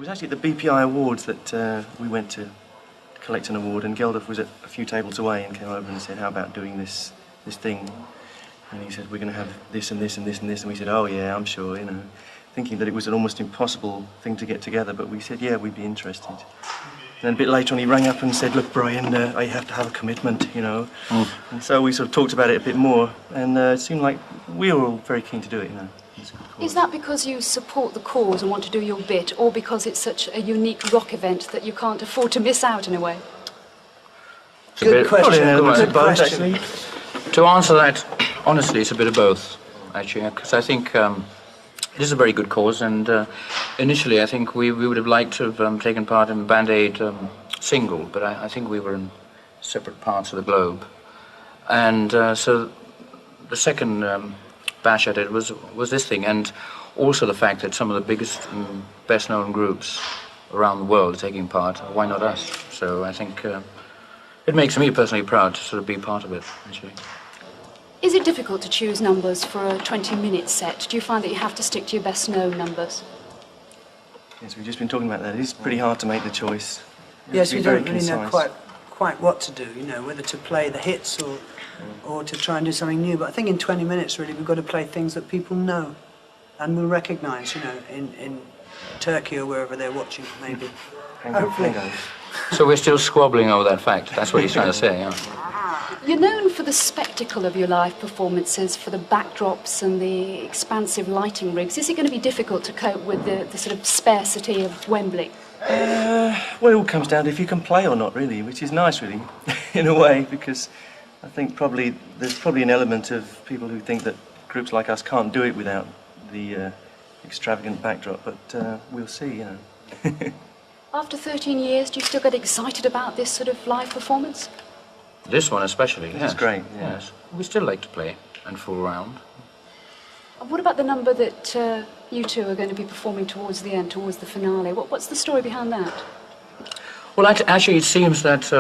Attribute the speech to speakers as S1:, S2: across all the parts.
S1: It was actually at the BPI Awards that we went to collect an award, and Geldof was a few tables away and came over and said, how about doing this thing? And he said, we're going to have this and this and this and this, and we said, oh yeah, I'm sure, you know, thinking that it was an almost impossible thing to get together, but we said, yeah, we'd be interested. And then a bit later on he rang up and said, look Brian, I have to have a commitment, you know. And so we sort of talked about it a bit more, and it seemed like we were all very keen to do it, you know.
S2: Is that because you support the cause and want to do your bit, or because it's such a unique rock event that you can't afford to miss out in a way?
S3: Good question.
S1: Good both, actually.
S3: To answer that, honestly, it's a bit of both, actually, because I think it is a very good cause, and initially I think we would have liked to have taken part in Band Aid single, but I think we were in separate parts of the globe. And so the second bash at it was this thing, and also the fact that some of the biggest and best-known groups around the world are taking part. Why not us? So I think it makes me personally proud to sort of be part of it, actually.
S2: Is it difficult to choose numbers for a 20-minute set? Do you find that you have to stick to your best-known numbers?
S1: Yes, we've just been talking about that. It is pretty hard to make the choice.
S4: Yes, we don't really know quite what to do, you know, whether to play the hits or to try and do something new. But I think in 20 minutes, really, we've got to play things that people know and will recognise, you know, in Turkey or wherever they're watching, maybe. Hopefully.
S3: So we're still squabbling over that fact. That's what he's trying to say, yeah.
S2: You're known for the spectacle of your live performances, for the backdrops and the expansive lighting rigs. Is it going to be difficult to cope with the sort of sparsity of Wembley?
S1: Well, it all comes down to if you can play or not, really, which is nice, really, in a way, because I think there's probably an element of people who think that groups like us can't do it without the extravagant backdrop, but we'll see, you know.
S2: After 13 years, do you still get excited about this sort of live performance?
S3: This one especially, yes.
S1: It's great, yeah.
S3: Yes. We still like to play and fool around.
S2: And what about the number that you two are going to be performing towards the end, towards the finale? What's the story behind that?
S3: Well, actually, it seems that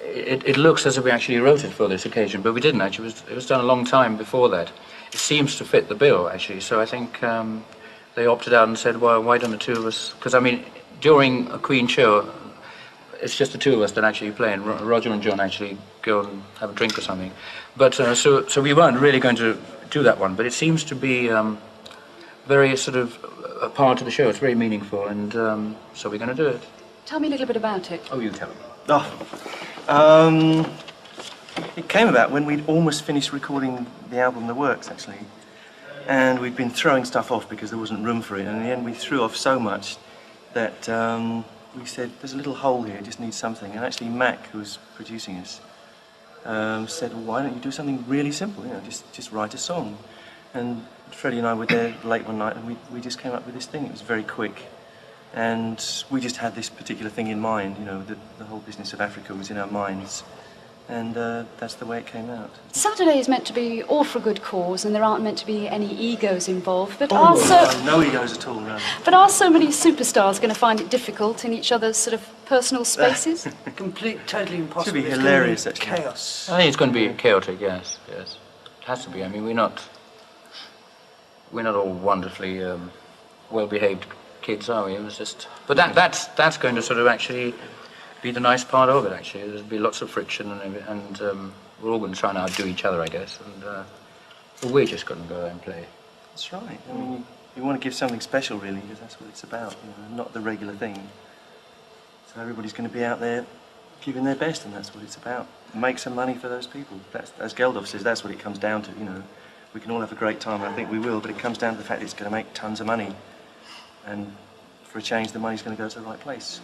S3: it looks as if we actually wrote it for this occasion, but we didn't actually. It was done a long time before that. It seems to fit the bill, actually, so I think they opted out and said, well, why don't the two of us... Because, I mean, during a Queen show, it's just the two of us that actually play, and Roger and John actually go and have a drink or something. But so we weren't really going to do that one, but it seems to be very sort of a part of the show. It's very meaningful, and so we're going to do it.
S2: Tell me a little bit about it.
S3: Oh, you tell me.
S1: It came about when we'd almost finished recording the album The Works, actually, and we'd been throwing stuff off because there wasn't room for it, and in the end we threw off so much that we said, there's a little hole here, it just needs something. And actually Mac, who was producing us, said, well, why don't you do something really simple, you know, just write a song. And Freddie and I were there late one night, and we just came up with this thing. It was very quick, and we just had this particular thing in mind, you know, the whole business of Africa was in our minds, and that's the way it came out.
S2: Saturday is meant to be all for a good cause, and there aren't meant to be any egos involved, but
S1: no egos at all, no.
S2: But are so many superstars going to find it difficult in each other's sort of personal spaces?
S4: Totally impossible.
S1: Should be hilarious, actually.
S4: Chaos.
S3: I think it's going to be chaotic, yes. It has to be. I mean, we're not all wonderfully well-behaved kids, are we? It was just... But that's going to sort of actually be the nice part of it, actually. There'll be lots of friction, and we're all going to try and outdo each other, I guess. And but we're just going to go there and play.
S1: That's right. I mean, you want to give something special, really, because that's what it's about, you know, not the regular thing. So everybody's going to be out there giving their best, and that's what it's about. Make some money for those people. That's, as Geldof says, that's what it comes down to, you know. We can all have a great time, and I think we will, but it comes down to the fact that it's going to make tons of money. And for a change, the money's going to go to the right place.